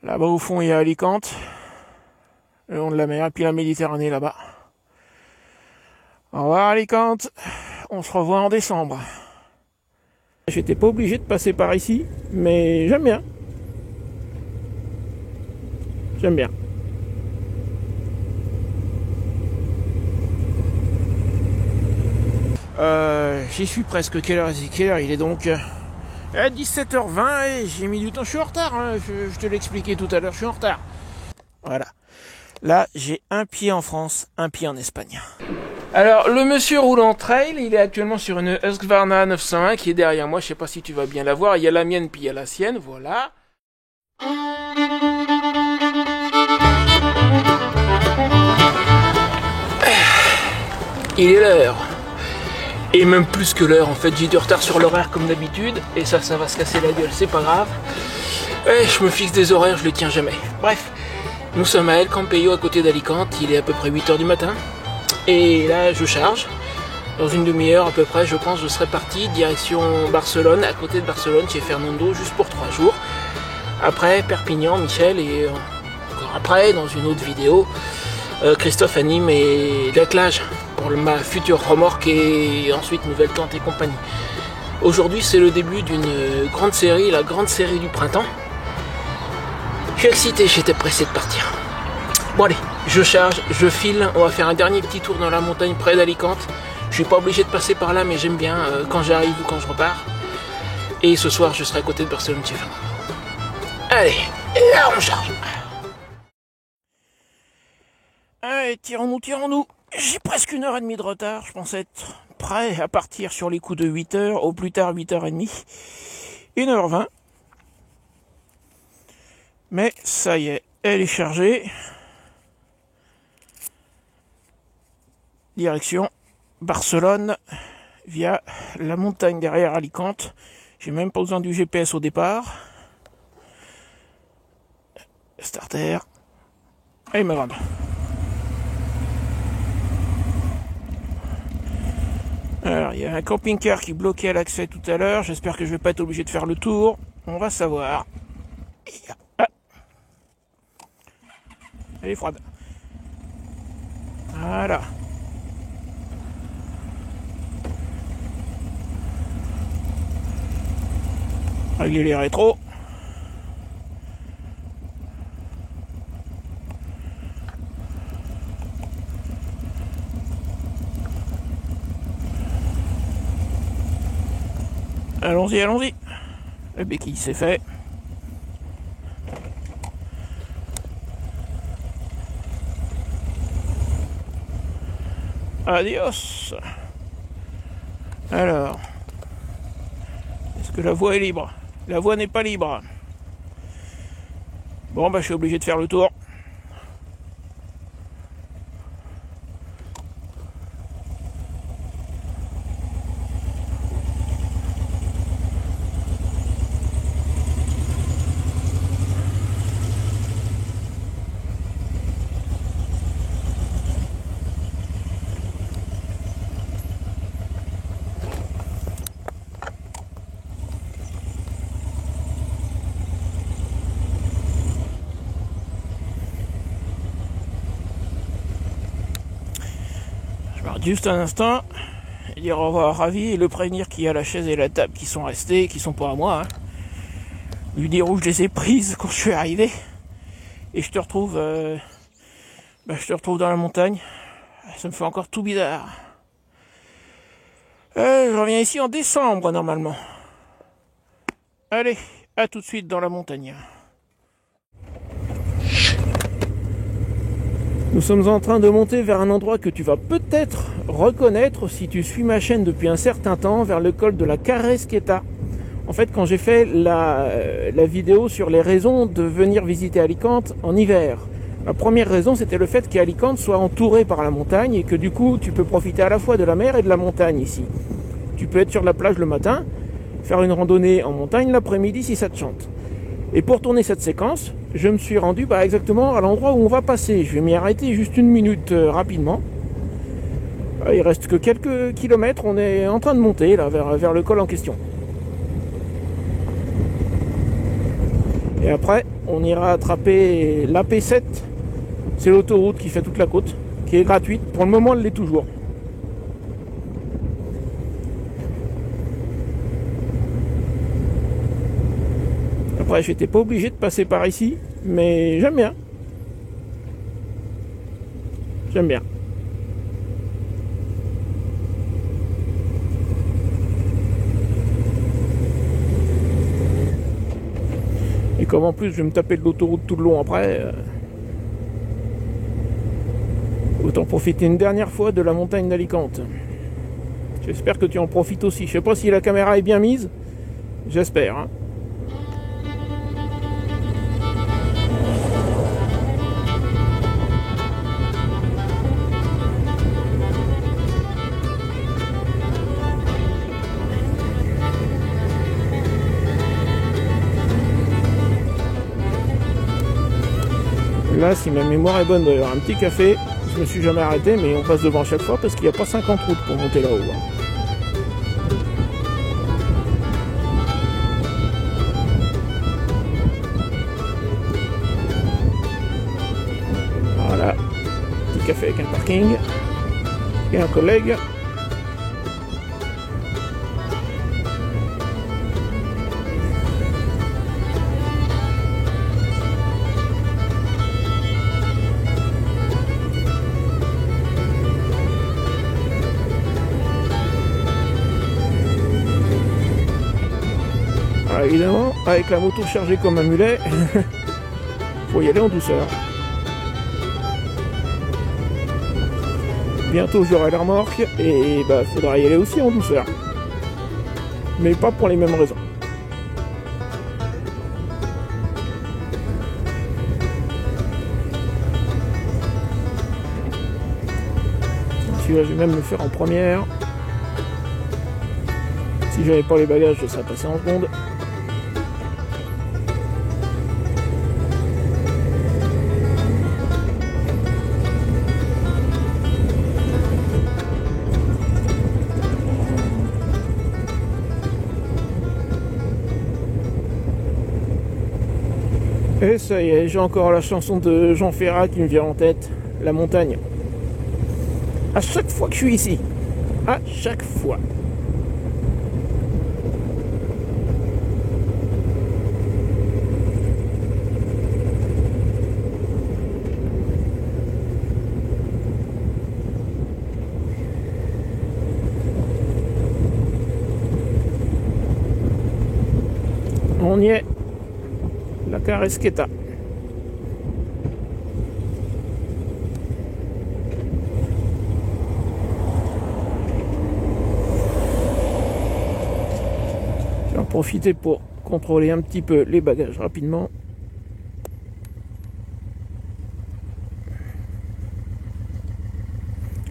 Là-bas au fond, il y a Alicante, le long de la mer, et puis la Méditerranée là-bas. Au revoir Alicante, on se revoit en décembre. J'étais pas obligé de passer par ici, mais j'aime bien. J'aime bien. J'y suis presque. Quelle heure il est donc 17h20 et j'ai mis du temps. Je suis en retard, hein. Je te l'ai expliqué tout à l'heure, je suis en retard. Voilà. Là, j'ai un pied en France, un pied en Espagne. Alors, le monsieur roule en trail, il est actuellement sur une Husqvarna 901 qui est derrière moi. Je sais pas si tu vas bien la voir. Il y a la mienne, puis il y a la sienne, voilà. Il est l'heure. Et même plus que l'heure, en fait, j'ai du retard sur l'horaire comme d'habitude. Et ça va se casser la gueule, c'est pas grave. Ouais, je me fixe des horaires, je les tiens jamais. Bref, nous sommes à El Campello, à côté d'Alicante. Il est à peu près 8h du matin. Et là, je charge. Dans une demi-heure à peu près, je pense, je serai parti direction Barcelone, à côté de Barcelone, chez Fernando, juste pour 3 jours. Après, Perpignan, Michel, et encore après, dans une autre vidéo, Christophe anime et l'attelage pour ma future remorque et ensuite nouvelle tente et compagnie. Aujourd'hui, c'est le début d'une grande série, la grande série du printemps. Je suis excité, j'étais pressé de partir. Bon allez, je charge, je file, on va faire un dernier petit tour dans la montagne près d'Alicante. Je suis pas obligé de passer par là, mais j'aime bien quand j'arrive ou quand je repars. Et ce soir, je serai à côté de Barcelone chez Fernando. Allez, et là on charge. Allez, tirons-nous. J'ai presque 1h30 de retard. Je pensais être prêt à partir sur les coups de 8h, au plus tard 8h30. 1h20. Mais ça y est, elle est chargée. Direction Barcelone via la montagne derrière Alicante. J'ai même pas besoin du GPS au départ. Starter. Allez ma grande. Alors, il y a un camping-car qui bloquait à l'accès tout à l'heure. J'espère que je vais pas être obligé de faire le tour. On va savoir. Ah. Elle est froide. Voilà. Régler les rétros. Allons-y. La béquille, c'est fait. Adios. Alors, est-ce que la voie est libre? La voie n'est pas libre. Bon, je suis obligé de faire le tour. Je m'arrête juste un instant, et dire au revoir à Ravi et le prévenir qu'il y a la chaise et la table qui sont restées, qui sont pas à moi. Lui dire où je les ai prises quand je suis arrivé. Et je te retrouve dans la montagne. Ça me fait encore tout bizarre. Je reviens ici en décembre normalement. Allez, à tout de suite dans la montagne. Nous sommes en train de monter vers un endroit que tu vas peut-être reconnaître si tu suis ma chaîne depuis un certain temps, vers le col de la Carrasqueta. En fait, quand j'ai fait la vidéo sur les raisons de venir visiter Alicante en hiver, la première raison, c'était le fait qu'Alicante soit entourée par la montagne et que du coup, tu peux profiter à la fois de la mer et de la montagne ici. Tu peux être sur la plage le matin, faire une randonnée en montagne l'après-midi si ça te chante. Et pour tourner cette séquence, je me suis rendu exactement à l'endroit où on va passer. Je vais m'y arrêter juste 1 minute rapidement. Il reste que quelques kilomètres, on est en train de monter là vers le col en question. Et après, on ira attraper l'AP7. C'est l'autoroute qui fait toute la côte, qui est gratuite. Pour le moment, elle l'est toujours. Après, j'étais pas obligé de passer par ici, mais j'aime bien. J'aime bien. Et comme en plus je vais me taper de l'autoroute tout le long après, autant profiter une dernière fois de la montagne d'Alicante. J'espère que tu en profites aussi. Je sais pas si la caméra est bien mise. J'espère. Hein. Là, si ma mémoire est bonne, il doit y avoir un petit café. Je me suis jamais arrêté, mais on passe devant chaque fois parce qu'il n'y a pas 50 routes pour monter là-haut. Voilà, petit café avec un parking et un collègue. Alors évidemment, avec la moto chargée comme un mulet, faut y aller en douceur. Bientôt j'aurai la remorque et bah faudra y aller aussi en douceur. Mais pas pour les mêmes raisons. Celui-là je vais même le faire en première. Si j'avais pas les bagages, je serais passé en seconde. Et ça y est, j'ai encore la chanson de Jean Ferrat qui me vient en tête, La montagne. À chaque fois que je suis ici, à chaque fois. On y est. La Caresqueta. Je vais en profiter pour contrôler un petit peu les bagages rapidement.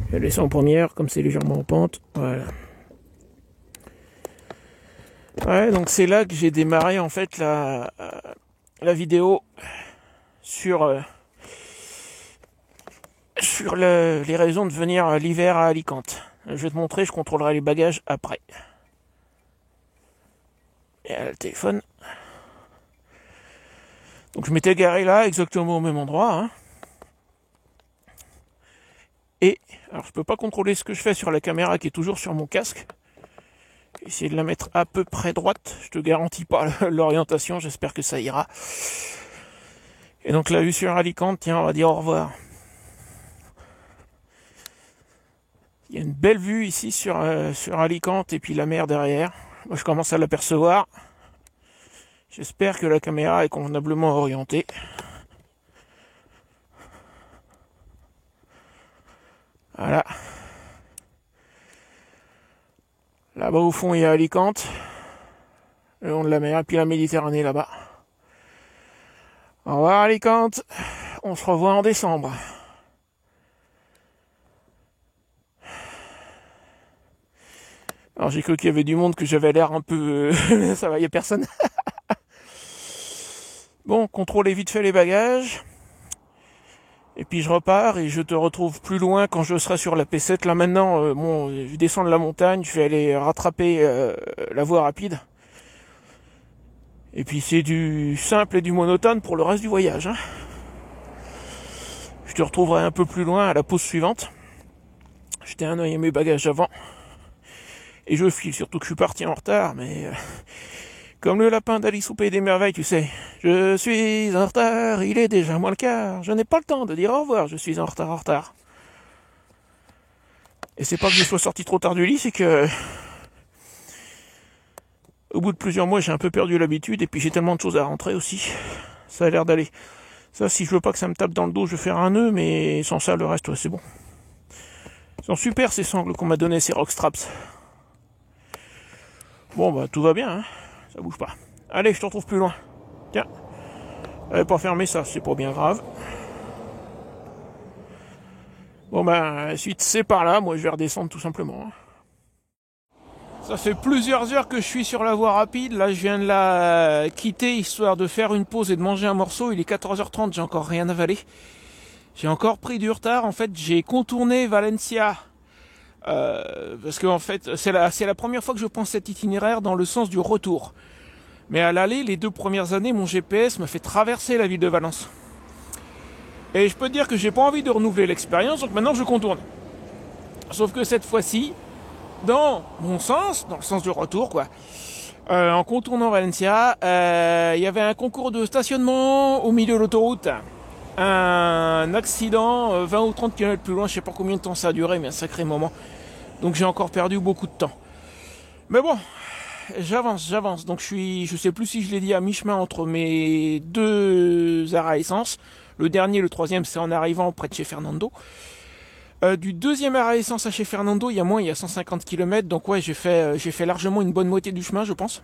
Je vais laisser en première, comme c'est légèrement en pente. Voilà. Ouais, donc c'est là que j'ai démarré en fait la vidéo sur les raisons de venir l'hiver à Alicante. Je vais te montrer, je contrôlerai les bagages après. Et le téléphone. Donc je m'étais garé là, exactement au même endroit. Hein. Et, alors je peux pas contrôler ce que je fais sur la caméra qui est toujours sur mon casque. Essayer de la mettre à peu près droite. Je te garantis pas l'orientation, j'espère que ça ira. Et donc la vue sur Alicante, tiens, on va dire au revoir. Il y a une belle vue ici sur Alicante et puis la mer derrière. Moi je commence à l'apercevoir. J'espère que la caméra est convenablement orientée. Voilà. Là-bas au fond il y a Alicante. Le long de la mer, et puis la Méditerranée là-bas. Au revoir Alicante. On se revoit en décembre. Alors j'ai cru qu'il y avait du monde, que j'avais l'air un peu... Ça va, il n'y a personne. Bon, contrôlez vite fait les bagages. Et puis je repars et je te retrouve plus loin quand je serai sur la P7. Là maintenant, bon, je descends de la montagne, je vais aller rattraper la voie rapide. Et puis c'est du simple et du monotone pour le reste du voyage. Hein. Je te retrouverai un peu plus loin à la pause suivante. Jeter un œil à mes bagages avant. Et je file, surtout que je suis parti en retard, mais... comme le lapin d'Alice au Pays des Merveilles, tu sais. Je suis en retard, il est déjà moins le quart. Je n'ai pas le temps de dire au revoir, je suis en retard. Et c'est pas que je sois sorti trop tard du lit, c'est que... au bout de plusieurs mois, j'ai un peu perdu l'habitude, et puis j'ai tellement de choses à rentrer aussi. Ça a l'air d'aller. Ça, si je veux pas que ça me tape dans le dos, je vais faire un nœud, mais sans ça, le reste, ouais, c'est bon. Ils sont super, ces sangles qu'on m'a donné, ces Rockstraps. Bon, bah, tout va bien, hein. Ça bouge pas. Allez, je te retrouve plus loin. Tiens. J'avais pas fermé ça, c'est pas bien grave. Bon, bah, la suite, c'est par là. Moi, je vais redescendre tout simplement. Ça fait plusieurs heures que je suis sur la voie rapide. Là, je viens de la quitter histoire de faire une pause et de manger un morceau. Il est 14h30, j'ai encore rien avalé. J'ai encore pris du retard. En fait, j'ai contourné Valencia. Parce que en fait, c'est la première fois que je prends cet itinéraire dans le sens du retour. Mais à l'aller, les 2 premières années, mon GPS me fait traverser la ville de Valence. Et je peux te dire que j'ai pas envie de renouveler l'expérience, donc maintenant je contourne. Sauf que cette fois-ci, dans mon sens, dans le sens du retour, quoi. En contournant Valencia, il y avait un concours de stationnement au milieu de l'autoroute. Un accident 20 ou 30 km plus loin, je sais pas combien de temps ça a duré, mais un sacré moment. Donc j'ai encore perdu beaucoup de temps. Mais bon, j'avance. Donc je sais plus si je l'ai dit, à mi-chemin entre mes 2 arrêts à essence. Le dernier, le 3e, c'est en arrivant près de chez Fernando. Du 2e arrêt à essence à chez Fernando, il y a 150 km. Donc ouais, j'ai fait largement une bonne moitié du chemin, je pense.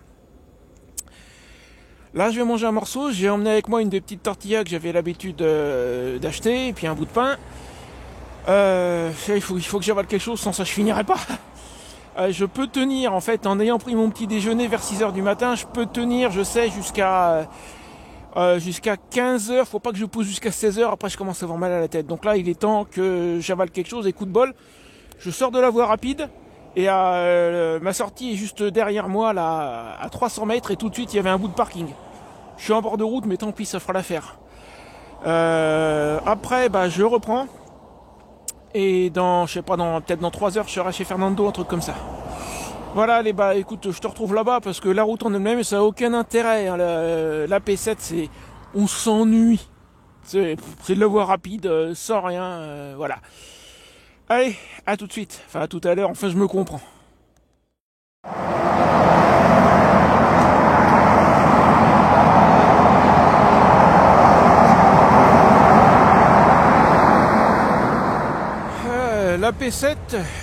Là, je vais manger un morceau. J'ai emmené avec moi une des petites tortillas que j'avais l'habitude d'acheter, et puis un bout de pain. Il faut que j'avale quelque chose, sans ça je finirai pas. Je peux tenir, en fait, en ayant pris mon petit déjeuner vers 6h du matin, je peux tenir, je sais, jusqu'à 15h. Faut pas que je pousse jusqu'à 16h, après je commence à avoir mal à la tête. Donc là, il est temps que j'avale quelque chose, et coup de bol, je sors de la voie rapide. Et ma sortie est juste derrière moi, là, à 300 mètres, et tout de suite, il y avait un bout de parking. Je suis en bord de route, mais tant pis, ça fera l'affaire. Après, bah, je reprends. Et peut-être dans 3 heures, je serai chez Fernando, un truc comme ça. Voilà, allez, bah, écoute, je te retrouve là-bas, parce que la route en elle-même, ça n'a aucun intérêt. Hein. La P7, on s'ennuie. C'est de la voie rapide, sans rien, voilà. Allez, à tout de suite. Enfin, à tout à l'heure, enfin, je me comprends. La P7,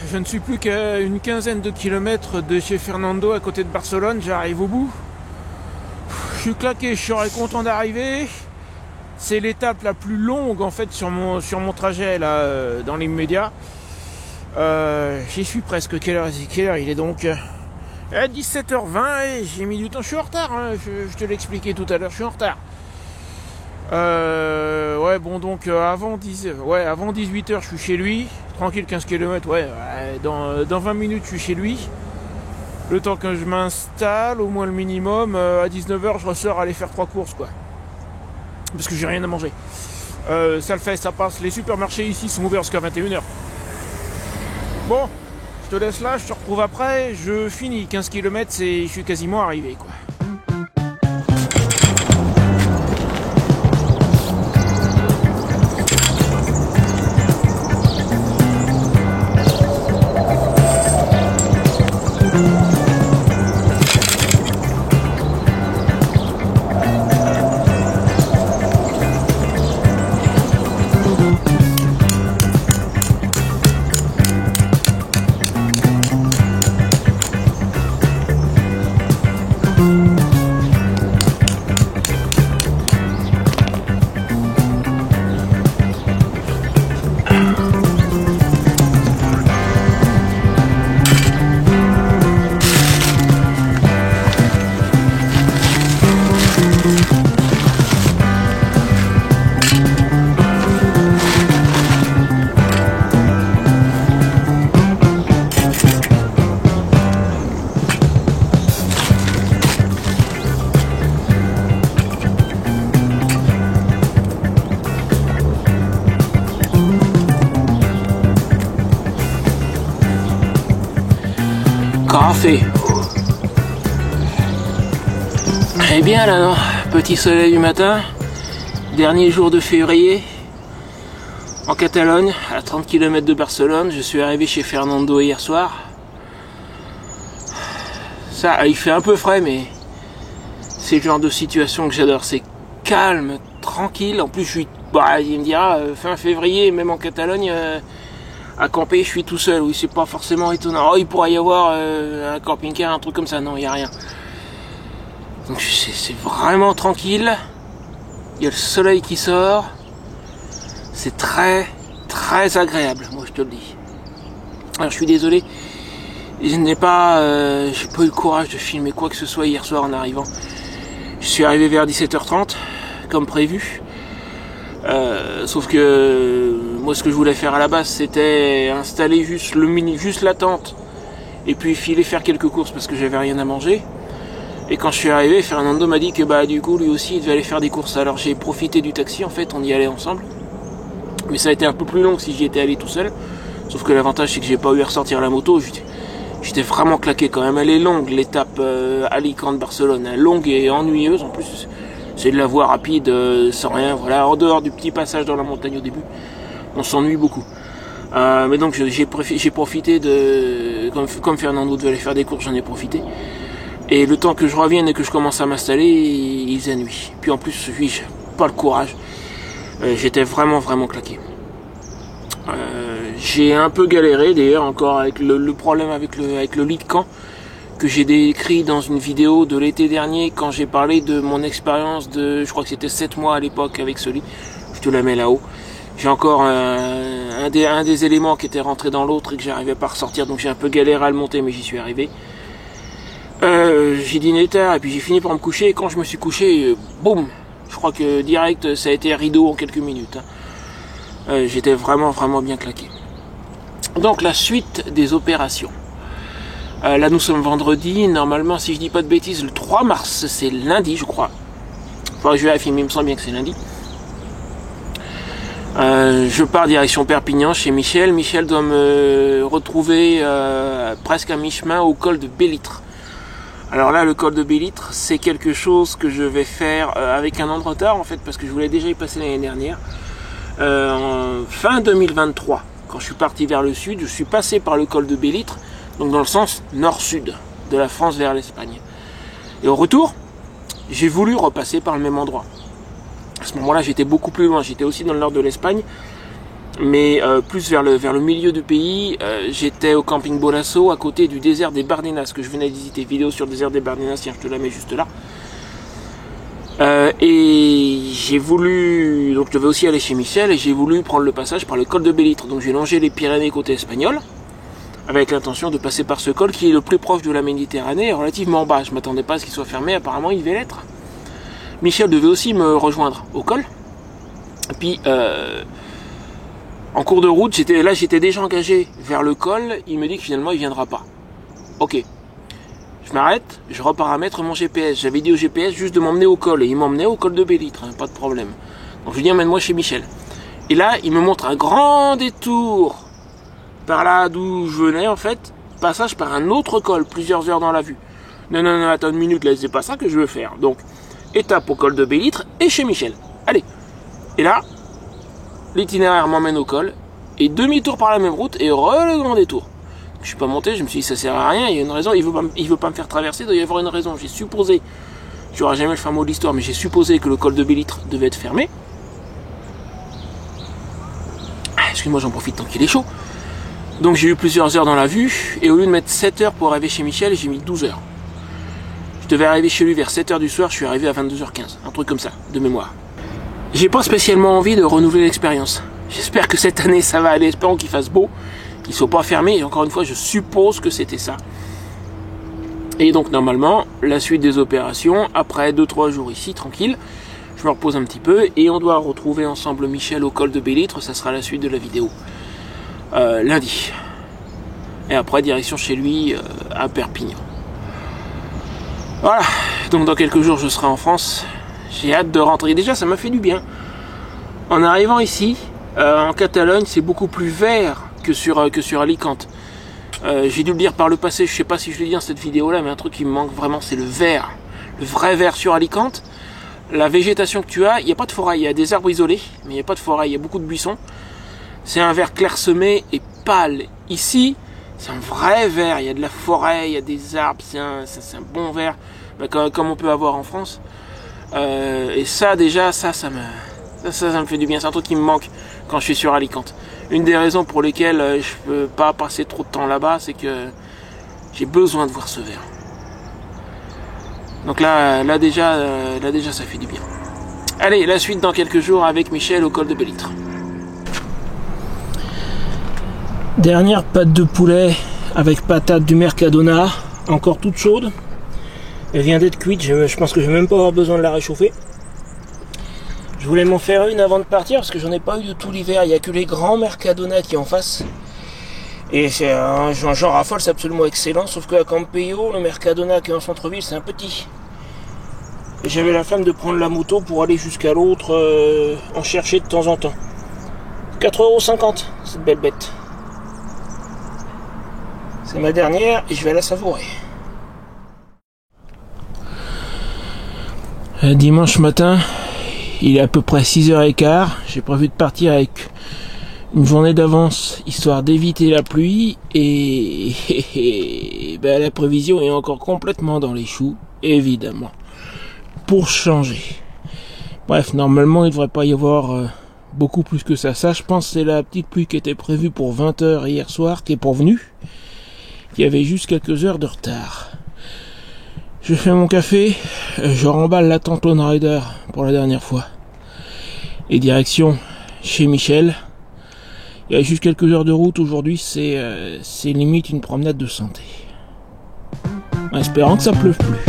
je ne suis plus qu'à une quinzaine de kilomètres de chez Fernando, à côté de Barcelone. J'arrive au bout. Je suis claqué, je serais content d'arriver. C'est l'étape la plus longue en fait sur mon trajet là, dans l'immédiat. J'y suis presque. Quelle heure il est donc à 17h20 et j'ai mis du temps. Je suis en retard, hein. Je te l'ai expliqué tout à l'heure, je suis en retard. Ouais, bon, donc avant 18h je suis chez lui. Tranquille, 15 km, dans 20 minutes je suis chez lui. Le temps que je m'installe, au moins le minimum, à 19h je ressors aller faire 3 courses, quoi. Parce que j'ai rien à manger. Ça le fait, ça passe. Les supermarchés ici sont ouverts jusqu'à 21h. Bon, je te laisse là, je te retrouve après. Je finis 15 km, je suis quasiment arrivé, quoi. Parfait. Eh bien là, non. Petit soleil du matin, dernier jour de février, en Catalogne, à 30 km de Barcelone. Je suis arrivé chez Fernando hier soir. Ça, il fait un peu frais, mais c'est le genre de situation que j'adore. C'est calme, tranquille. En plus, je suis, il me dira, fin février, même en Catalogne, à camper, je suis tout seul. Oui, c'est pas forcément étonnant. Oh, il pourrait y avoir un camping-car, un truc comme ça. Non, il n'y a rien. Donc c'est vraiment tranquille. Il y a le soleil qui sort. C'est très très agréable, moi je te le dis. Alors je suis désolé, je n'ai pas j'ai pas eu le courage de filmer quoi que ce soit hier soir en arrivant. Je suis arrivé vers 17h30 comme prévu. Sauf que moi ce que je voulais faire à la base c'était installer juste la tente et puis filer faire quelques courses parce que j'avais rien à manger. Et quand je suis arrivé, Fernando m'a dit que du coup lui aussi il devait aller faire des courses. Alors j'ai profité du taxi, en fait on y allait ensemble. Mais ça a été un peu plus long que si j'y étais allé tout seul. Sauf que l'avantage c'est que j'ai pas eu à ressortir la moto. J'étais vraiment claqué quand même. Elle est longue l'étape Alicante-Barcelone. Longue et ennuyeuse. En plus c'est de la voie rapide sans rien. Voilà, en dehors du petit passage dans la montagne au début. On s'ennuie beaucoup. Mais donc j'ai profité de... Comme Fernando devait aller faire des courses, j'en ai profité. Et le temps que je revienne et que je commence à m'installer, il faisait nuit. Puis en plus, j'ai pas le courage. J'étais vraiment claqué. J'ai un peu galéré d'ailleurs encore avec le problème avec le lit de camp que j'ai décrit dans une vidéo de l'été dernier quand j'ai parlé de mon expérience de, je crois que c'était 7 mois à l'époque avec ce lit. Je te la mets là-haut. J'ai encore un des éléments qui était rentré dans l'autre et que j'arrivais pas à ressortir, donc j'ai un peu galéré à le monter, mais j'y suis arrivé. J'ai dîné tard et puis j'ai fini par me coucher et quand je me suis couché, boum, je crois que direct ça a été rideau en quelques minutes. J'étais vraiment bien claqué. Donc la suite des opérations. Là nous sommes vendredi, normalement si je dis pas de bêtises le 3 mars, c'est lundi je crois. Enfin je vérifie mais il me semble bien que c'est lundi. Je pars direction Perpignan chez Michel. Michel doit me retrouver presque à mi-chemin au col de Bellitre. Alors là, le col de Bellitre, c'est quelque chose que je vais faire avec un an de retard en fait, parce que je voulais déjà y passer l'année dernière. En fin 2023, quand je suis parti vers le sud, je suis passé par le col de Bellitre, donc dans le sens nord-sud de la France vers l'Espagne. Et au retour, j'ai voulu repasser par le même endroit. À ce moment-là, j'étais beaucoup plus loin, j'étais aussi dans le nord de l'Espagne, mais plus vers le milieu du pays. J'étais au camping Bolasso à côté du désert des Bardenas que je venais de visiter. Vidéo sur le désert des Bardenas, tiens je te la mets juste là. Et j'ai voulu, donc je devais aussi aller chez Michel et j'ai voulu prendre le passage par le col de Bellitre. Donc j'ai longé les Pyrénées côté espagnol avec l'intention de passer par ce col qui est le plus proche de la Méditerranée, relativement bas. Je m'attendais pas à ce qu'il soit fermé, apparemment il devait l'être. Michel devait aussi me rejoindre au col. Et puis en cours de route, j'étais déjà engagé vers le col, il me dit que finalement il viendra pas. Ok. Je m'arrête, je reparamètre mon GPS. J'avais dit au GPS juste de m'emmener au col, et il m'emmenait au col de Bellitre, hein, pas de problème. Donc je lui dis emmène-moi chez Michel. Et là, il me montre un grand détour par là d'où je venais en fait, passage par un autre col, plusieurs heures dans la vue. Non, attends une minute, là, c'est pas ça que je veux faire. Donc, étape au col de Bellitre et chez Michel. Allez. Et là, l'itinéraire m'emmène au col, et demi-tour par la même route, et le grand détour. Je suis pas monté, je me suis dit ça sert à rien, il y a une raison, il veut pas me faire traverser, il doit y avoir une raison. J'ai supposé, tu n'auras jamais le fin mot de l'histoire, mais j'ai supposé que le col de Bellitre devait être fermé. Excuse-moi, j'en profite tant qu'il est chaud. Donc j'ai eu plusieurs heures dans la vue, et au lieu de mettre 7 heures pour arriver chez Michel, j'ai mis 12 heures. Je devais arriver chez lui vers 7 heures du soir, je suis arrivé à 22h15, un truc comme ça, de mémoire. J'ai pas spécialement envie de renouveler l'expérience. J'espère que cette année ça va aller, espérons qu'il fasse beau, qu'il soit pas fermé, et encore une fois je suppose que c'était ça. Et donc normalement, la suite des opérations, après 2-3 jours ici, tranquille, je me repose un petit peu, et on doit retrouver ensemble Michel au col de Bellitre, ça sera la suite de la vidéo. Lundi. Et après direction chez lui à Perpignan. Voilà, donc dans quelques jours je serai en France. J'ai hâte de rentrer. Déjà ça m'a fait du bien. En arrivant ici, en Catalogne, c'est beaucoup plus vert que sur Alicante. J'ai dû le dire par le passé, je sais pas si je l'ai dit dans cette vidéo là, mais un truc qui me manque vraiment, c'est le vert. Le vrai vert sur Alicante. La végétation que tu as, il n'y a pas de forêt, il y a des arbres isolés, mais il n'y a pas de forêt, il y a beaucoup de buissons. C'est un vert clairsemé et pâle. Ici, c'est un vrai vert, il y a de la forêt, il y a des arbres, c'est un bon vert, comme on peut avoir en France. Et ça déjà, ça me fait du bien, c'est un truc qui me manque quand je suis sur Alicante. Une des raisons pour lesquelles je peux pas passer trop de temps là-bas, c'est que j'ai besoin de voir ce vert. Donc là déjà ça fait du bien. Allez, la suite dans quelques jours avec Michel au col de Bellitre. Dernière pâte de poulet avec patate du Mercadona, encore toute chaude. Elle vient d'être cuite, je pense que je vais même pas avoir besoin de la réchauffer. Je voulais m'en faire une avant de partir parce que j'en ai pas eu de tout l'hiver, il n'y a que les grands Mercadona qui en face. Et j'en raffole, c'est absolument excellent, sauf qu'à Campello, le Mercadona qui est en centre-ville, c'est un petit. Et j'avais la flemme de prendre la moto pour aller jusqu'à l'autre, en chercher de temps en temps. 4,50 €, cette belle bête. C'est ma dernière et je vais la savourer. Dimanche matin, il est à peu près 6h15. J'ai prévu de partir avec une journée d'avance, histoire d'éviter la pluie. Et ben, la prévision est encore complètement dans les choux, évidemment. Pour changer. Bref, normalement, il ne devrait pas y avoir beaucoup plus que ça. Ça, je pense, c'est la petite pluie qui était prévue pour 20h hier soir, qui est pourvenue. Il y avait juste quelques heures de retard. Je fais mon café, je remballe la tente Lone Rider pour la dernière fois. Et direction chez Michel. Il y a juste quelques heures de route aujourd'hui, c'est limite une promenade de santé. En espérant que ça pleuve plus.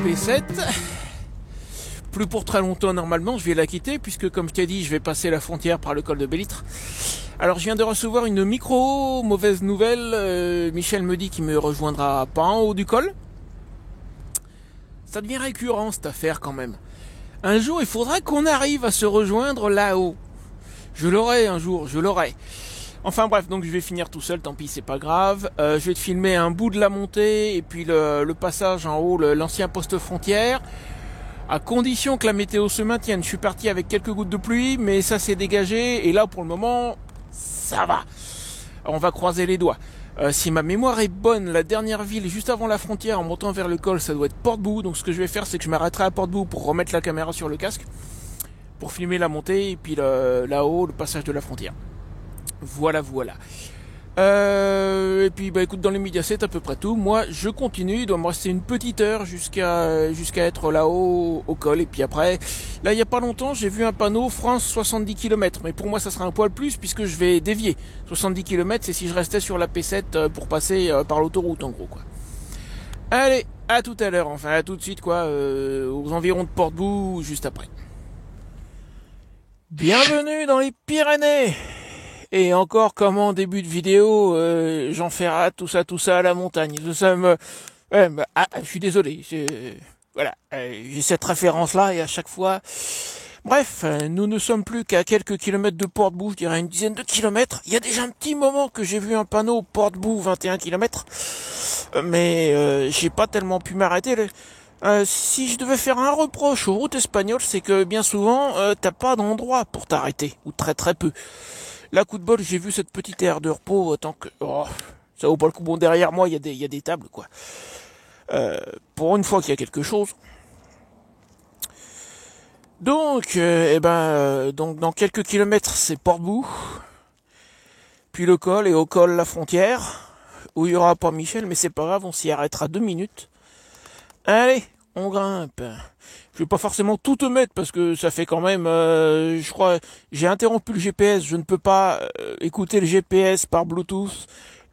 P7, plus pour très longtemps normalement, je vais la quitter puisque comme je t'ai dit, je vais passer la frontière par le col de Bellitre. Alors je viens de recevoir une micro mauvaise nouvelle, Michel me dit qu'il me rejoindra pas en haut du col. Ça devient récurrent cette affaire quand même. Un jour il faudra qu'on arrive à se rejoindre là-haut. Je l'aurai un jour, je l'aurai. Enfin bref, donc je vais finir tout seul, tant pis, c'est pas grave. Je vais te filmer un bout de la montée et puis le passage en haut, l'ancien poste frontière. À condition que la météo se maintienne. Je suis parti avec quelques gouttes de pluie, mais ça s'est dégagé. Et là, pour le moment, ça va. On va croiser les doigts. Si ma mémoire est bonne, la dernière ville juste avant la frontière, en montant vers le col, ça doit être Portbou. Donc ce que je vais faire, c'est que je m'arrêterai à Portbou pour remettre la caméra sur le casque, pour filmer la montée et puis là-haut, le passage de la frontière. Voilà. Et puis bah écoute, dans les médias c'est à peu près tout. Moi je continue, il doit me rester une petite heure jusqu'à être là-haut au col. Et puis après, là il n'y a pas longtemps j'ai vu un panneau France 70 km. Mais pour moi ça sera un poil plus puisque je vais dévier. 70 km c'est si je restais sur la P7 pour passer par l'autoroute en gros quoi. Allez, à tout à l'heure, enfin à tout de suite quoi, aux environs de Portbou juste après. Bienvenue dans les Pyrénées. Et encore comme en début de vidéo, Jean Ferrat, tout ça à la montagne. Ça me, je suis désolé. Voilà, j'ai cette référence-là et à chaque fois. Bref, nous ne sommes plus qu'à quelques kilomètres de Portbou, je dirais une dizaine de kilomètres. Il y a déjà un petit moment que j'ai vu un panneau Portbou 21 km, mais j'ai pas tellement pu m'arrêter. Si je devais faire un reproche aux routes espagnoles, c'est que bien souvent, t'as pas d'endroit pour t'arrêter, ou très très peu. Là, coup de bol, j'ai vu cette petite aire de repos, tant que... Oh, ça vaut pas le coup. Bon, derrière moi, il y a des tables, quoi. Pour une fois qu'il y a quelque chose. Donc, donc dans quelques kilomètres, c'est Portbou. Puis le col, et au col, la frontière. où il n'y aura pas Michel, mais c'est pas grave, on s'y arrêtera 2 minutes. Allez, on grimpe. Je vais pas forcément tout te mettre parce que ça fait quand même, je crois, j'ai interrompu le GPS, je ne peux pas écouter le GPS par Bluetooth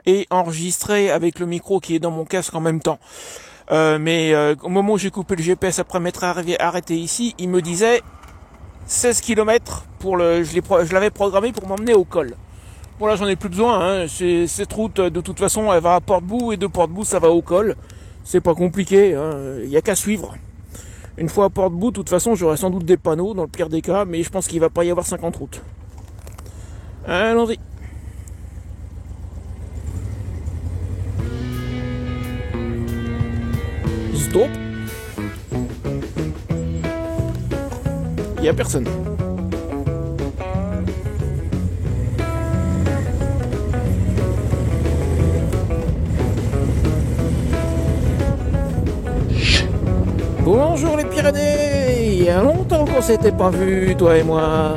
et enregistrer avec le micro qui est dans mon casque en même temps. Mais au moment où j'ai coupé le GPS après m'être arrêté ici, il me disait 16 km je l'avais programmé pour m'emmener au col. Bon là j'en ai plus besoin, hein. Cette route de toute façon elle va à Port-de-Bouc et de Port-de-Bouc ça va au col. C'est pas compliqué, hein. Il y a qu'à suivre. Une fois à Port-de-Bouc, de toute façon j'aurai sans doute des panneaux dans le pire des cas, mais je pense qu'il va pas y avoir 50 routes. Allons-y. Stop. Il y a personne. Bonjour les Pyrénées. Il y a longtemps qu'on s'était pas vus, toi et moi.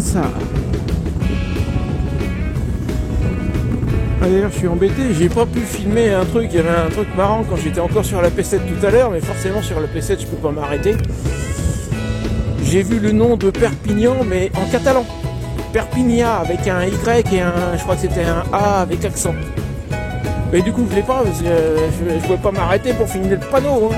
Ça. D'ailleurs je suis embêté, j'ai pas pu filmer un truc, il y avait un truc marrant quand j'étais encore sur la P7 tout à l'heure, mais forcément sur la P7 je peux pas m'arrêter. J'ai vu le nom de Perpignan mais en catalan. Perpignan avec un Y et je crois que c'était un A avec accent. Mais du coup je l'ai pas, parce que je pouvais pas m'arrêter pour filmer le panneau. Hein.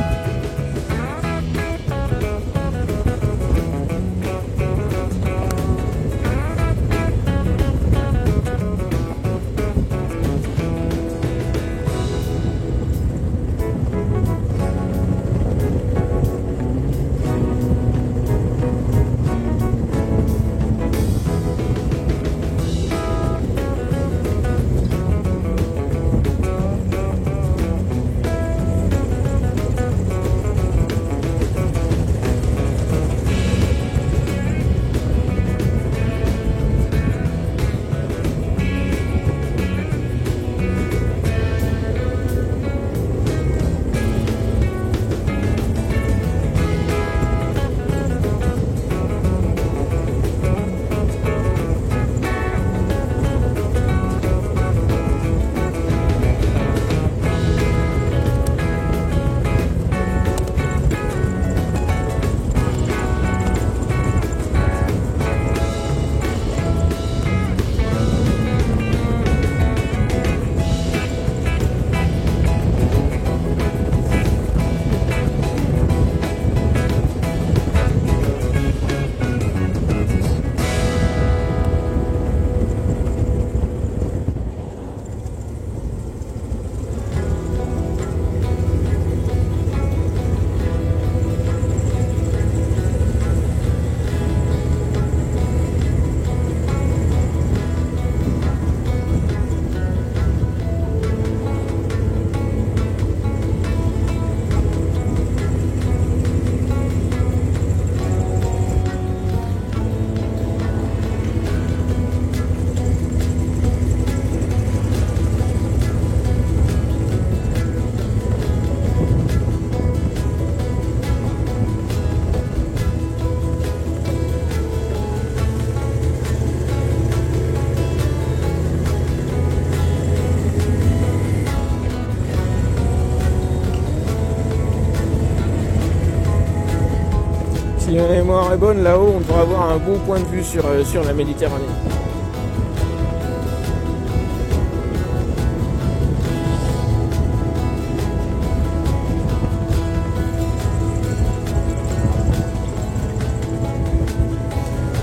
Si ma mémoire est bonne, là-haut, on devrait avoir un beau point de vue sur la Méditerranée.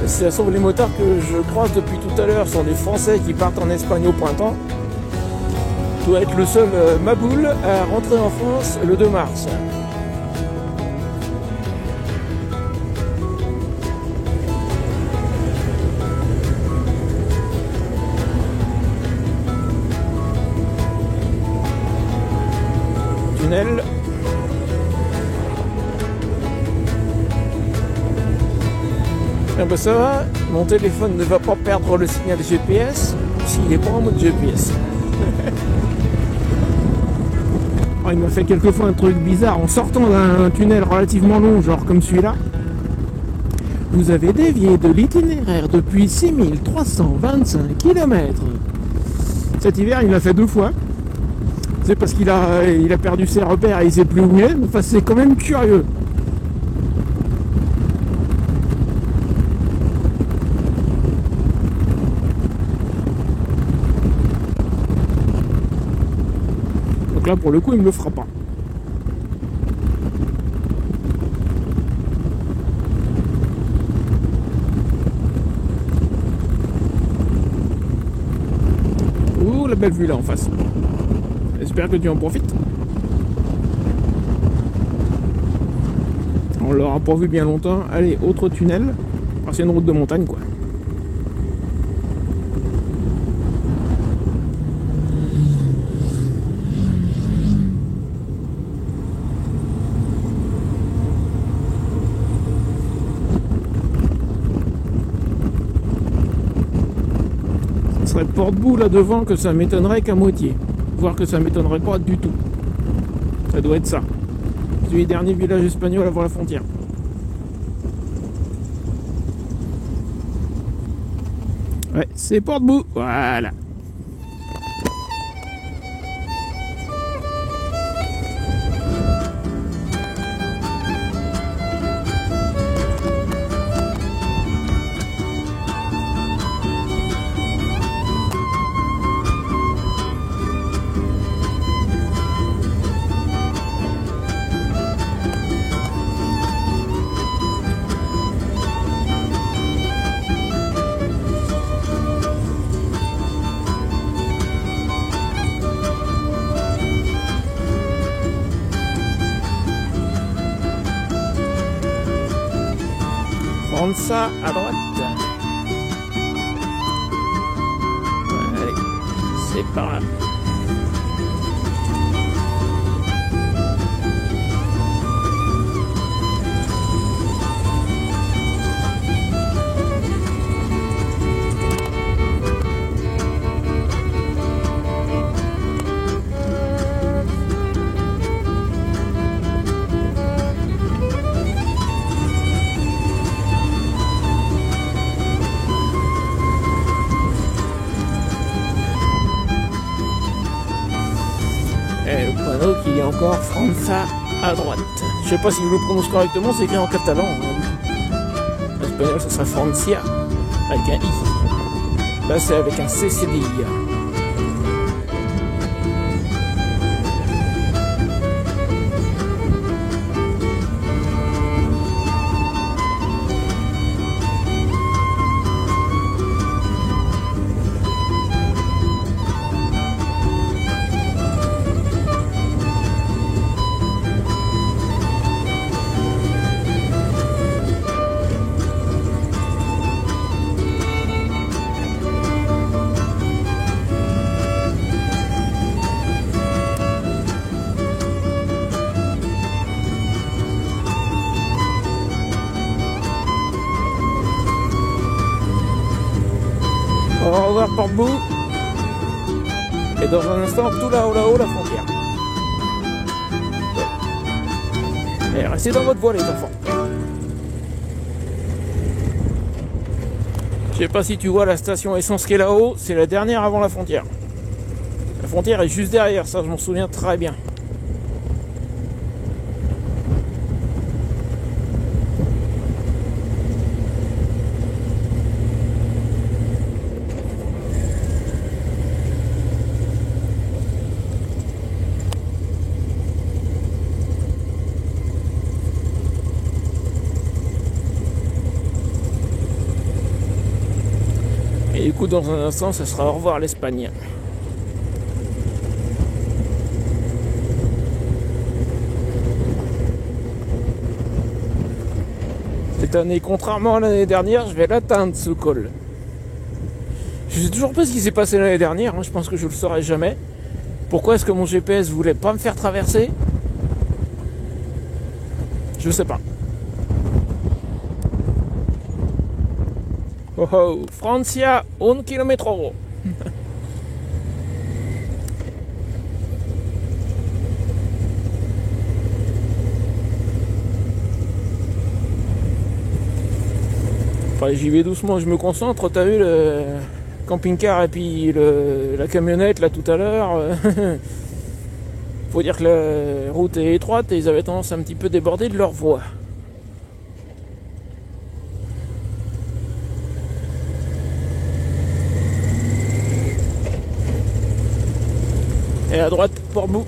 Si ça se trouve, les motards que je croise depuis tout à l'heure sont des Français qui partent en Espagne au printemps. Je dois être le seul Maboul à rentrer en France le 2 mars. tunnel. Ah bah ça va, mon téléphone ne va pas perdre le signal GPS s'il est pas en mode GPS. Oh, il m'a fait quelquefois un truc bizarre en sortant d'un tunnel relativement long, genre comme celui-là. Vous avez dévié de l'itinéraire depuis 6325 km. Cet hiver, il l'a fait 2 fois. C'est parce qu'il a perdu ses repères et il sait plus où il est. Enfin, c'est quand même curieux. Donc là, pour le coup, il me le fera pas. Ouh, la belle vue là en face. J'espère que tu en profites. On l'aura pas vu bien longtemps. Allez, autre tunnel. Ah, c'est une route de montagne quoi. Ce serait Port-de-Bouc là devant que ça m'étonnerait qu'à moitié. Voire que ça m'étonnerait pas du tout. Ça doit être ça. C'est le dernier village espagnol avant la frontière. Ouais, c'est Port-de-Bouc. Voilà. Prendre ça à droite. Allez, c'est par là. Et le panneau qui est encore França à droite. Je sais pas si je le prononce correctement, c'est écrit en catalan. En espagnol, ça sera Francia avec un I. Là, c'est avec un C cédille. Au revoir Port-de-Bouc. Et dans un instant, tout là-haut, la frontière. Et restez dans votre voie les enfants. Je sais pas si tu vois la station essence qui est là-haut, c'est la dernière avant la frontière. La frontière est juste derrière, ça je m'en souviens très bien. Et du coup, dans un instant, ça sera au revoir l'Espagne. Cette année, contrairement à l'année dernière, je vais l'atteindre ce col. Je sais toujours pas ce qui s'est passé l'année dernière, hein, je pense que je le saurai jamais. Pourquoi est-ce que mon GPS voulait pas me faire traverser? Je sais pas. Oh oh, Francia, 1 km. Enfin, j'y vais doucement, je me concentre. T'as vu le camping-car et puis la camionnette là tout à l'heure. Faut dire que la route est étroite et ils avaient tendance à un petit peu déborder de leur voie. Et à droite, Port-Bou.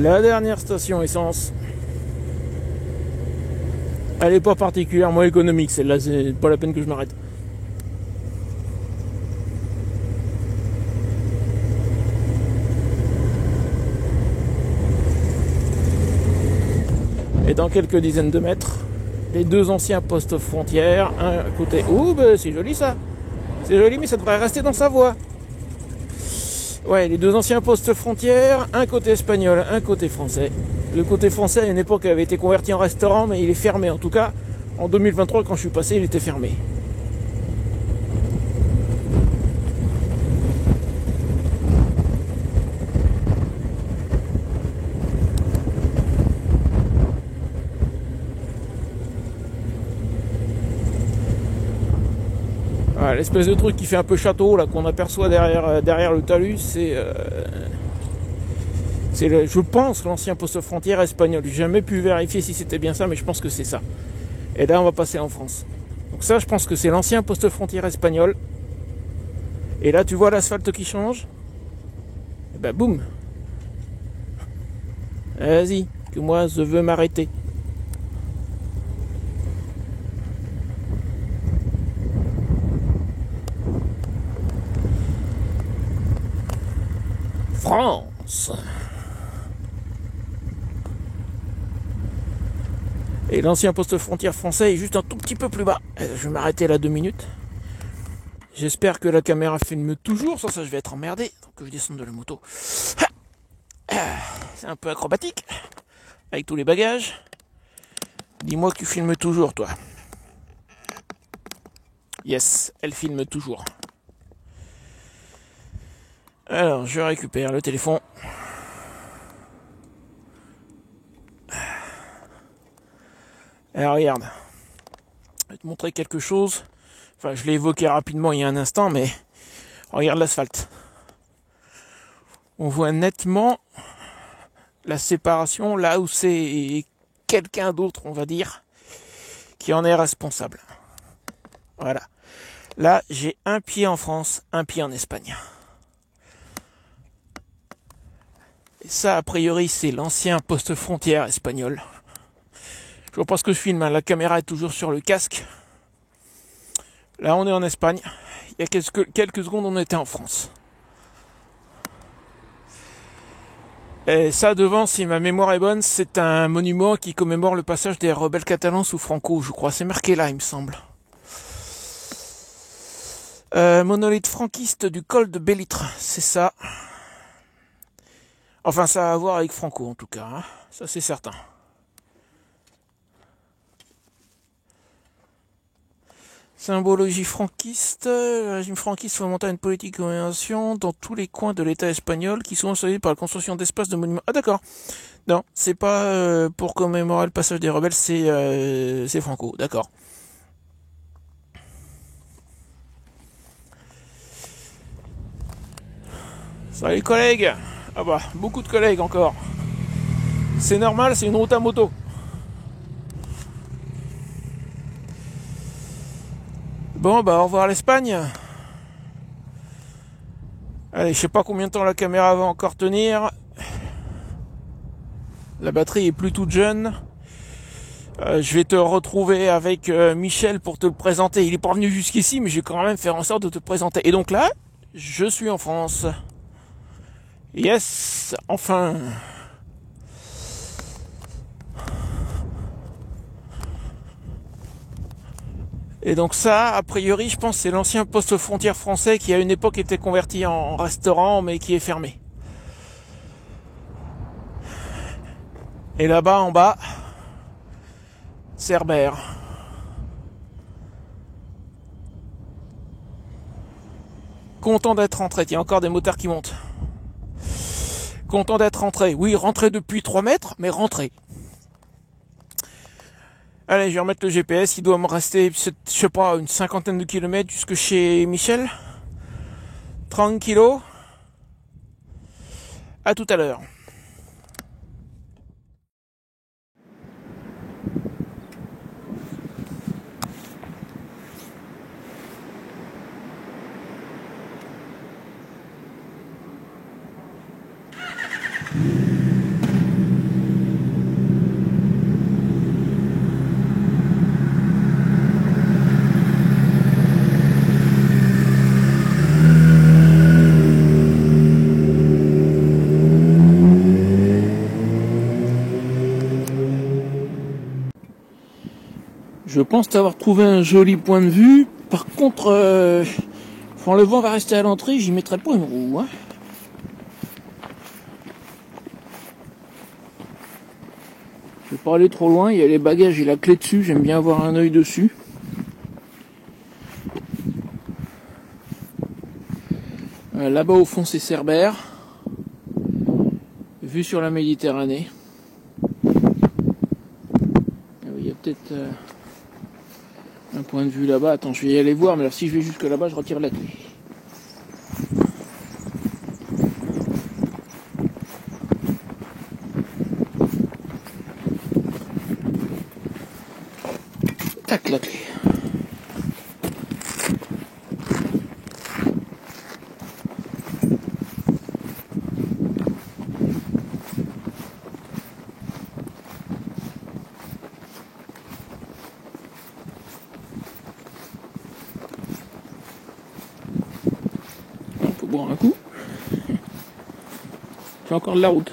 La dernière station essence. Elle est pas particulièrement économique, celle-là, c'est pas la peine que je m'arrête. Et dans quelques dizaines de mètres, les deux anciens postes frontières, un côté... Ouh, bah, c'est joli ça. C'est joli, mais ça devrait rester dans sa voie. Ouais, les deux anciens postes frontières, un côté espagnol, un côté français. Le côté français, à une époque, avait été converti en restaurant, mais il est fermé. En tout cas, en 2023, quand je suis passé, il était fermé. Voilà, l'espèce de truc qui fait un peu château, là, qu'on aperçoit derrière le talus, c'est je pense, l'ancien poste frontière espagnol. J'ai jamais pu vérifier si c'était bien ça, mais je pense que c'est ça. Et là, on va passer en France. Donc ça, je pense que c'est l'ancien poste frontière espagnol. Et là, tu vois l'asphalte qui change. Et ben, boum. Vas-y, que moi, je veux m'arrêter. France. Et l'ancien poste frontière français est juste un tout petit peu plus bas. Je vais m'arrêter là 2 minutes. J'espère que la caméra filme toujours. Sans ça, je vais être emmerdé. Donc que je descende de la moto. C'est un peu acrobatique. Avec tous les bagages. Dis-moi que tu filmes toujours, toi. Yes, elle filme toujours. Alors, je récupère le téléphone. Alors, regarde. Je vais te montrer quelque chose. Enfin, je l'ai évoqué rapidement il y a un instant, mais regarde l'asphalte. On voit nettement la séparation là où c'est quelqu'un d'autre, on va dire, qui en est responsable. Voilà. Là, j'ai un pied en France, un pied en Espagne. Et ça, a priori, c'est l'ancien poste frontière espagnol. Je vois pas ce que je filme, hein. La caméra est toujours sur le casque. Là, on est en Espagne. Il y a quelques secondes, on était en France. Et ça, devant, si ma mémoire est bonne, c'est un monument qui commémore le passage des rebelles catalans sous Franco, je crois. C'est marqué là, il me semble. Monolithe franquiste du col de Bellitre, c'est ça. Enfin, ça a à voir avec Franco, en tout cas. Hein. Ça, c'est certain. Symbologie franquiste. Le régime franquiste fomenta une politique de commémoration dans tous les coins de l'État espagnol qui sont sollictés par la construction d'espaces de monuments. Ah d'accord. Non, c'est pas pour commémorer le passage des rebelles, c'est Franco. D'accord. Salut collègues. Ah bah, beaucoup de collègues encore. C'est normal, c'est une route à moto. Bon, bah au revoir l'Espagne. Allez, je sais pas combien de temps la caméra va encore tenir. La batterie est plus toute jeune. Je vais te retrouver avec Michel pour te le présenter. Il est pas venu jusqu'ici, mais je vais quand même faire en sorte de te présenter. Et donc là, je suis en France. Yes, enfin. Et donc ça, a priori, je pense c'est l'ancien poste frontière français qui à une époque était converti en restaurant, mais qui est fermé. Et là-bas, en bas, Cerbère. Content d'être rentré. Il y a encore des motards qui montent. Content d'être rentré. Oui, rentré depuis 3 mètres, mais rentré. Allez, je vais remettre le GPS. Il doit me rester, je sais pas, une 50aine de kilomètres jusque chez Michel. Tranquillo. À tout à l'heure. Je pense avoir trouvé un joli point de vue. Par contre, quand le vent va rester à l'entrée, j'y mettrai pas une roue. Hein. Je vais pas aller trop loin. Il y a les bagages et la clé dessus. J'aime bien avoir un œil dessus. Là-bas au fond, c'est Cerbère. Vue sur la Méditerranée. Il y a peut-être... un point de vue là-bas. Attends, je vais y aller voir, mais alors si je vais jusque là-bas, je retire la clé. Tac, la clé. Boire un coup. J'ai encore de la route.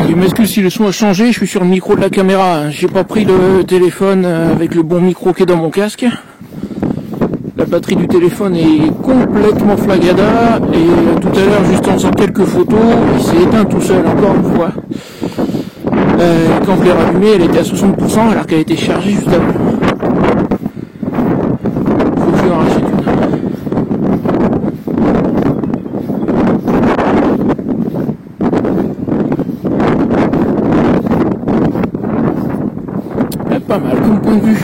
Je m'excuse si le son a changé, je suis sur le micro de la caméra, j'ai pas pris le téléphone avec le bon micro qui est dans mon casque. La batterie du téléphone est complètement flagada et tout à l'heure, juste en faisant quelques photos, il s'est éteint tout seul encore une fois. Quand je l'ai rallumé, elle était à 60% alors qu'elle était chargée juste avant. Faut que je en rachète une. Pas mal comme point de vue.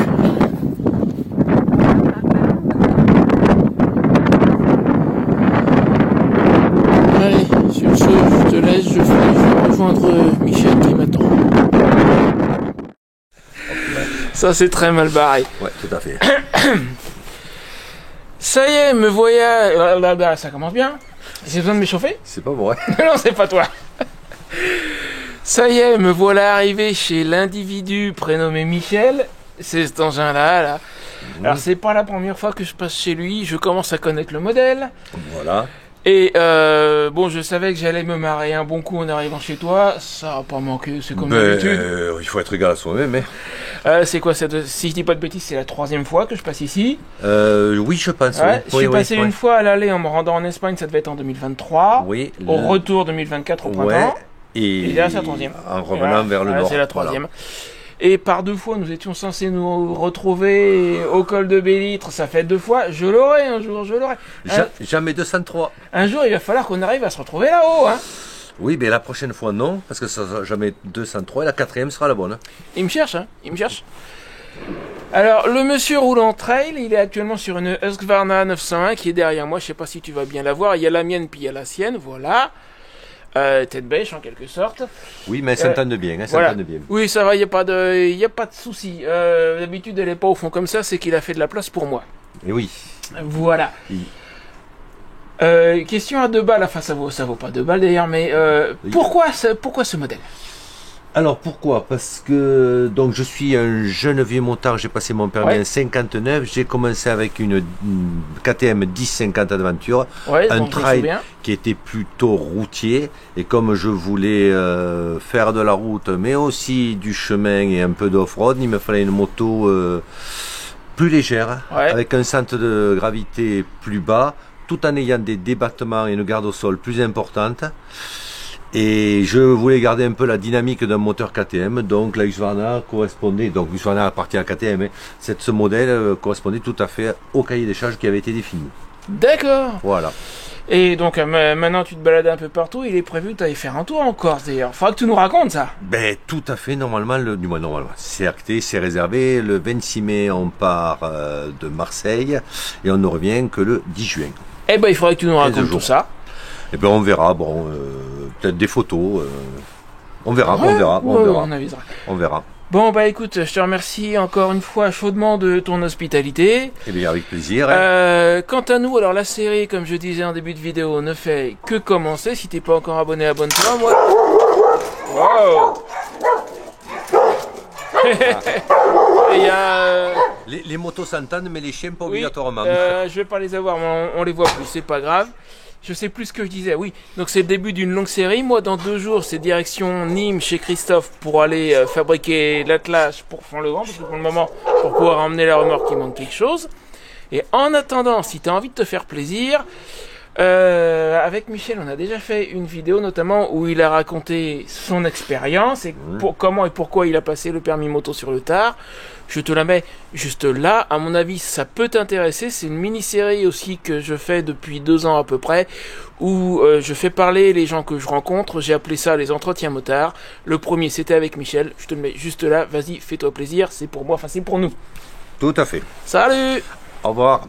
Allez, sur ce, je te laisse, je vais rejoindre Michel qui m'attend. Ça c'est très mal barré. Ouais, tout à fait. Ça y est, me voilà. Ça commence bien. J'ai besoin de m'échauffer? C'est pas vrai. Non, c'est pas toi. Ça y est, me voilà arrivé chez l'individu prénommé Michel. C'est cet engin-là, là. Alors, c'est pas la première fois que je passe chez lui. Je commence à connaître le modèle. Voilà. Et bon, je savais que j'allais me marrer un bon coup en arrivant chez toi. Ça a pas manqué, c'est comme d'habitude. Il faut être égal à soi-même, mais... c'est quoi, si je dis pas de bêtises, c'est la 3e fois que je passe ici. Oui, je pense. Ouais, Oui. je suis passé une fois à l'aller en me rendant en Espagne, ça devait être en 2023. Oui. Au retour 2024 au printemps. Ouais. Et là, c'est la 3e. En revenant vers le nord. C'est la 3e. Voilà. Et par 2 fois, nous étions censés nous retrouver au col de Bellitre. Ça fait 2 fois. Je l'aurai un jour, je l'aurai. Jamais 203. Un jour, il va falloir qu'on arrive à se retrouver là-haut. Hein. Oui, mais la prochaine fois, non, parce que ça sera jamais 203 et la 4e sera la bonne. Il me cherche, hein, il me cherche. Alors, le monsieur roule en trail, il est actuellement sur une Husqvarna 901 qui est derrière moi. Je sais pas si tu vas bien la voir. Il y a la mienne, puis il y a la sienne, voilà. Tête bêche, en quelque sorte. Oui, mais elle s'entend bien, voilà. bien. Oui, ça va, il n'y a pas de souci. D'habitude, elle n'est pas au fond comme ça, c'est qu'il a fait de la place pour moi. Et oui. Voilà. Oui. Question à 2 balles, enfin ça vaut pas 2 balles d'ailleurs, mais Oui. pourquoi ce modèle? Alors pourquoi? Parce que donc je suis un jeune vieux motard, j'ai passé mon permis en 59, j'ai commencé avec une KTM 1050 Adventure, un trail qui était plutôt routier, et comme je voulais faire de la route mais aussi du chemin et un peu d'off-road, il me fallait une moto plus légère, avec un centre de gravité plus bas, tout en ayant des débattements et une garde au sol plus importante. Et je voulais garder un peu la dynamique d'un moteur KTM, donc la Husqvarna correspondait, donc Husqvarna appartient à KTM, hein, ce modèle correspondait tout à fait au cahier des charges qui avait été défini. D'accord. Voilà. Et donc maintenant tu te balades un peu partout, il est prévu que tu ailles faire un tour en Corse d'ailleurs. Faudra que tu nous racontes ça. Ben tout à fait, normalement, c'est acté, c'est réservé. Le 26 mai on part de Marseille et on ne revient que le 10 juin. Eh ben il faudrait que tu nous racontes tout ça. Et ben on verra, bon, peut-être des photos, on verra, on verra. Bon bah écoute, je te remercie encore une fois chaudement de ton hospitalité. Eh bien avec plaisir. Quant à nous, alors la série, comme je disais en début de vidéo, ne fait que commencer. Si t'es pas encore abonné, abonne-toi. Moi. Wow. Il y a, les motos s'entendent, mais les chiens pas obligatoirement. Je vais pas les avoir, mais on les voit plus, c'est pas grave. Je sais plus ce que je disais. Oui, donc c'est le début d'une longue série. Moi, dans 2 jours, c'est direction Nîmes chez Christophe pour aller fabriquer l'attelage pour Font-le-Vent, parce que pour le moment, pour pouvoir emmener la remorque, il manque quelque chose. Et en attendant, si tu as envie de te faire plaisir, avec Michel, on a déjà fait une vidéo notamment où il a raconté son expérience et comment et pourquoi il a passé le permis moto sur le tard. Je te la mets juste là. À mon avis, ça peut t'intéresser. C'est une mini-série aussi que je fais depuis 2 ans à peu près, où je fais parler les gens que je rencontre. J'ai appelé ça les entretiens motards. Le premier, c'était avec Michel. Je te le mets juste là. Vas-y, fais-toi plaisir. C'est pour moi, enfin c'est pour nous. Tout à fait. Salut! Au revoir.